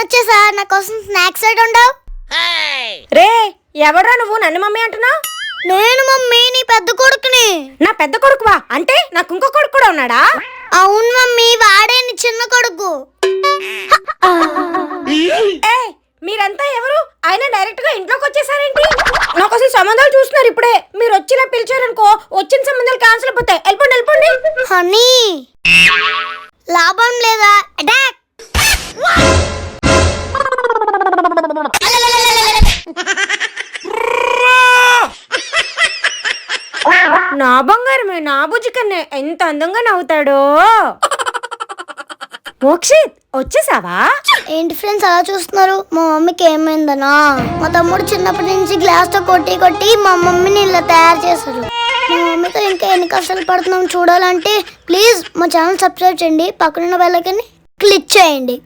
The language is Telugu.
వచ్చేసా, నా కోసం స్నాక్స్ సైడ్ ఉండవు. రే ఎవడ్రా నువ్వు నన్ను మమ్మీ అంటున్నావు? నేను మమ్మీ నీ పెద్ద కొడుకుని. నా పెద్ద కొడుకువా? అంటే నాకు ఇంకో కొడుకు కూడా ఉన్నాడా? అవును మమ్మీ, వాడే నీ చిన్న కొడుకు. మీరంతా ఎవరు? ఆయన డైరెక్ట్ గా ఇంట్లోకి వచ్చేసారేంటి? నాకు అసలు సంబంధాలు చూస్తున్నారు ఇప్పుడే. మీరు వచ్చిలా పిలిచారనుకో, వచ్చిన సంబంధాలు క్యాన్సిల్ అయిపోతాయి. వెళ్ళిపోండి వెళ్ళిపోండి. హనీ లాభం లేదా? అటాక్. నా బంగారమే, నా బుజ్జి కన్నే ఎంత అందంగా నవ్వుతాడో. మోక్షిత్ వచ్చేసావా? ఏంటి ఫ్రెండ్స్ అలా చూస్తున్నారు? మా మమ్మీకి ఏమైందనా? మా తమ్ముడు చిన్నప్పటి నుంచి గ్లాస్ తో కొట్టి కొట్టి మా మమ్మీని ఇలా తయారు చేశారు. మా మమ్మీతో ఇంకా ఎన్ని కష్టాలు పడుతున్నాం చూడాలంటే ప్లీజ్ మా ఛానల్ సబ్స్క్రైబ్ చేయండి, పక్కనున్న బెల్ ఐకాన్ ని క్లిక్ చేయండి.